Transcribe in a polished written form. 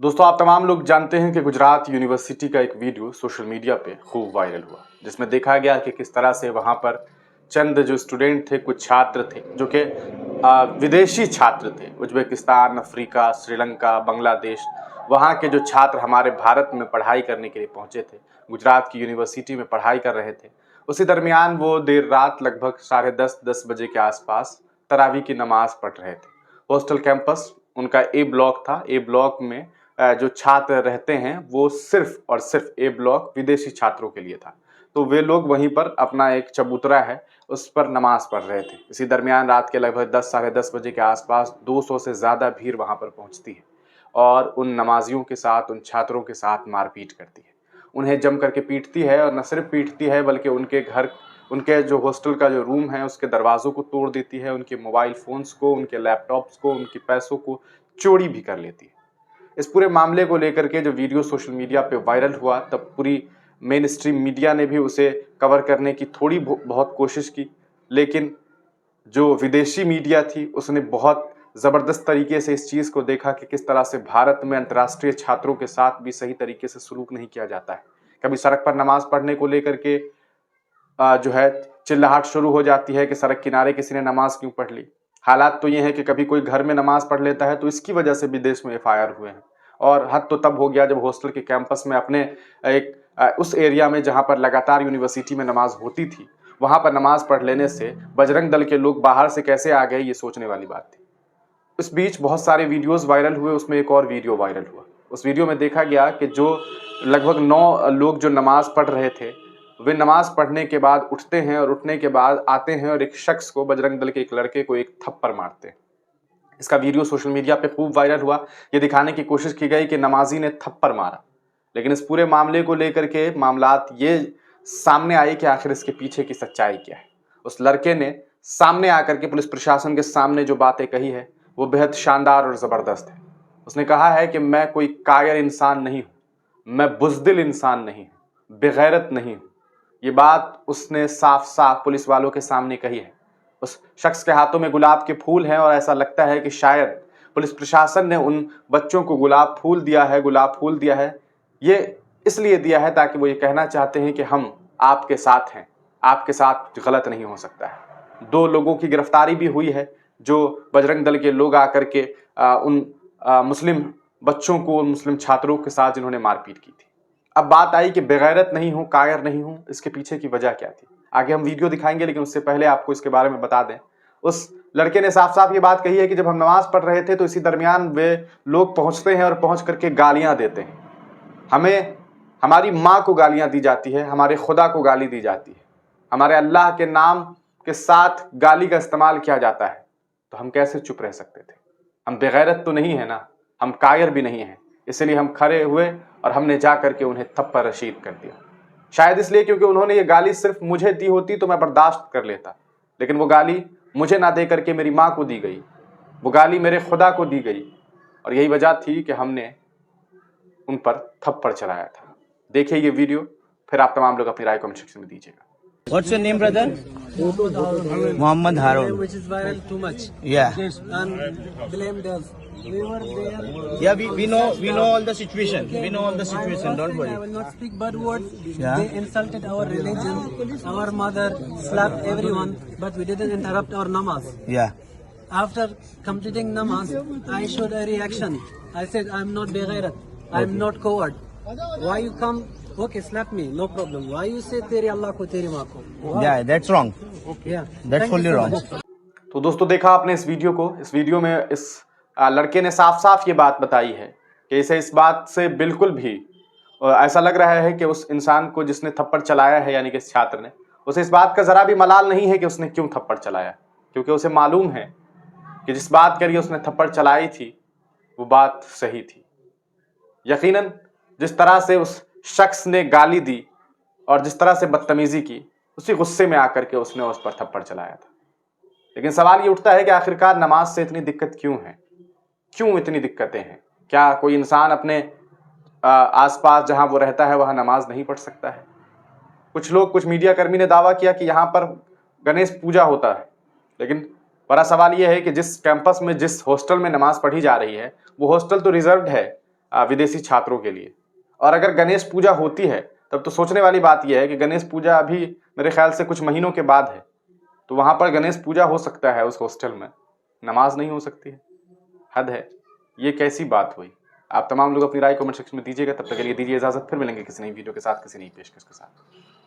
दोस्तों, आप तमाम लोग जानते हैं कि गुजरात यूनिवर्सिटी का एक वीडियो सोशल मीडिया पे खूब वायरल हुआ, जिसमें देखा गया कि किस तरह से वहाँ पर चंद जो स्टूडेंट थे, कुछ छात्र थे जो कि विदेशी छात्र थे। उज्बेकिस्तान, अफ्रीका, श्रीलंका, बांग्लादेश, वहाँ के जो छात्र हमारे भारत में पढ़ाई करने के लिए पहुँचे थे, गुजरात की यूनिवर्सिटी में पढ़ाई कर रहे थे। उसी दरमियान वो देर रात लगभग 10:30 बजे के आसपास तरावी की नमाज पढ़ रहे थे। हॉस्टल कैंपस उनका ए ब्लॉक था। ए ब्लॉक में जो छात्र रहते हैं वो सिर्फ और सिर्फ ए ब्लॉक विदेशी छात्रों के लिए था। तो वे लोग वहीं पर अपना एक चबूतरा है उस पर नमाज पढ़ रहे थे। इसी दरमियान रात के लगभग 10 साढ़े 10 बजे के आसपास 200 से ज़्यादा भीड़ वहाँ पर पहुँचती है और उन नमाजियों के साथ, उन छात्रों के साथ मारपीट करती है। उन्हें जम करके पीटती है और न सिर्फ पीटती है बल्कि उनके जो हॉस्टल का जो रूम है उसके दरवाज़ों को तोड़ देती है, उनके मोबाइल फ़ोन्स को, उनके लैपटॉप्स को, उनके पैसों को चोरी भी कर लेती है। इस पूरे मामले को लेकर के जब वीडियो सोशल मीडिया पे वायरल हुआ तब पूरी मेन स्ट्रीम मीडिया ने भी उसे कवर करने की थोड़ी बहुत कोशिश की, लेकिन जो विदेशी मीडिया थी उसने बहुत ज़बरदस्त तरीके से इस चीज़ को देखा कि किस तरह से भारत में अंतर्राष्ट्रीय छात्रों के साथ भी सही तरीके से सलूक नहीं किया जाता है। कभी सड़क पर नमाज पढ़ने को लेकर के जो है चिल्लाहट शुरू हो जाती है कि सड़क किनारे किसी ने नमाज क्यों पढ़ ली। हालात तो ये हैं कि कभी कोई घर में नमाज पढ़ लेता है तो इसकी वजह से भी देश में एफआईआर हुए हैं। और हद तो तब हो गया जब हॉस्टल के कैंपस में अपने उस एरिया में जहाँ पर लगातार यूनिवर्सिटी में नमाज होती थी वहाँ पर नमाज पढ़ लेने से बजरंग दल के लोग बाहर से कैसे आ गए, ये सोचने वाली बात थी। इस बीच बहुत सारे वीडियोस वायरल हुए, उसमें एक और वीडियो वायरल हुआ। उस वीडियो में देखा गया कि जो लगभग 9 लोग जो नमाज पढ़ रहे थे, वे नमाज पढ़ने के बाद उठते हैं और उठने के बाद आते हैं और एक शख्स को, बजरंग दल के एक लड़के को एक थप्पड़ मारते हैं। इसका वीडियो सोशल मीडिया पे खूब वायरल हुआ। ये दिखाने की कोशिश की गई कि नमाजी ने थप्पड़ मारा, लेकिन इस पूरे मामले को लेकर के मामलात ये सामने आए कि आखिर इसके पीछे की सच्चाई क्या है। उस लड़के ने सामने आकर के पुलिस प्रशासन के सामने जो बातें कही है वो बेहद शानदार और ज़बरदस्त है। उसने कहा है कि मैं कोई कायर इंसान नहीं हूँ, मैं बुज़दिल इंसान नहीं हूँ, बेगैरत नहीं हूँ। ये बात उसने साफ साफ पुलिस वालों के सामने कही है। उस शख्स के हाथों में गुलाब के फूल हैं और ऐसा लगता है कि शायद पुलिस प्रशासन ने उन बच्चों को गुलाब फूल दिया है। ये इसलिए दिया है ताकि वो ये कहना चाहते हैं कि हम आपके साथ हैं, आपके साथ गलत नहीं हो सकता है। 2 लोगों की गिरफ्तारी भी हुई है जो बजरंग दल के लोग आकर के उन मुस्लिम बच्चों को, मुस्लिम छात्रों के साथ जिन्होंने मारपीट की थी। अब बात आई कि बेगैरत नहीं हूँ, कायर नहीं हूँ, इसके पीछे की वजह क्या थी। आगे हम वीडियो दिखाएंगे, लेकिन उससे पहले आपको इसके बारे में बता दें। उस लड़के ने साफ साफ ये बात कही है कि जब हम नमाज पढ़ रहे थे तो इसी दरमियान वे लोग पहुंचते हैं और पहुंच करके गालियां देते हैं। हमें हमारी माँ को गालियां दी जाती है, हमारे खुदा को गाली दी जाती है, हमारे अल्लाह के नाम के साथ गाली का इस्तेमाल किया जाता है। तो हम कैसे चुप रह सकते थे। हम बेगैरत तो नहीं है ना, हम कायर भी नहीं हैं। इसलिए हम खड़े हुए और हमने जा करके उन्हें थप्पड़ रशीद कर दिया। शायद इसलिए क्योंकि उन्होंने ये गाली सिर्फ मुझे दी होती तो मैं बर्दाश्त कर लेता, लेकिन वो गाली मुझे ना दे करके मेरी माँ को दी गई, वो गाली मेरे खुदा को दी गई, और यही वजह थी कि हमने उन पर थप्पड़ चलाया था। देखिए ये वीडियो, फिर आप तमाम लोग अपनी राय कमेंट सेक्शन में दीजिएगा। What's your name, brother? Muhammad Harun. Which is viral too much. Yeah. And blamed us. We were there. Yeah, we know all the situation. We know all the situation. Don't I worry. will not speak bad words. Yeah. They insulted our religion. Our mother slapped everyone, but we didn't interrupt our namaz. Yeah. After completing namaz, I showed a reaction. I said, I'm not beghairat. I'm not coward. Why you come? Okay, slap me, no problem. Why you say तेरे अल्लाह को तेरी माँ को? Yeah, that's wrong. Yeah. That's fully wrong. तो दोस्तों, देखा आपने इस वीडियो को। इस वीडियो में इस लड़के ने साफ साफ ये बात बताई है कि इसे इस बात से बिल्कुल भी ऐसा लग रहा है कि उस इंसान को जिसने थप्पड़ चलाया है, यानी कि इस छात्र ने, उसे इस बात का ज़रा भी मलाल नहीं है कि उसने क्यों थप्पड़ चलाया, क्योंकि उसे मालूम है कि जिस बात के लिए उसने थप्पड़ चलाई थी वो बात सही थी। यकीनन जिस तरह से उस शख्स ने गाली दी और जिस तरह से बदतमीजी की, उसी गुस्से में आकर के उसने उस पर थप्पड़ चलाया था। लेकिन सवाल ये उठता है कि आखिरकार नमाज से इतनी दिक्कत क्यों है, क्यों इतनी दिक्कतें हैं। क्या कोई इंसान अपने आसपास जहां वो रहता है वहां नमाज नहीं पढ़ सकता है। कुछ मीडिया कर्मी ने दावा किया कि यहाँ पर गणेश पूजा होता है, लेकिन बड़ा सवाल यह है कि जिस कैंपस में, जिस हॉस्टल में नमाज पढ़ी जा रही है, वो हॉस्टल तो रिजर्व्ड है विदेशी छात्रों के लिए। और अगर गणेश पूजा होती है तब तो सोचने वाली बात यह है कि गणेश पूजा अभी मेरे ख्याल से कुछ महीनों के बाद है, तो वहाँ पर गणेश पूजा हो सकता है उस हॉस्टल में, नमाज नहीं हो सकती है। हद है, ये कैसी बात हुई। आप तमाम लोग अपनी राय कमेंट सेक्शन में दीजिएगा। तब तक के लिए दीजिए इजाजत, फिर मिलेंगे किसी नई वीडियो के साथ, किसी नई पेशकश के साथ।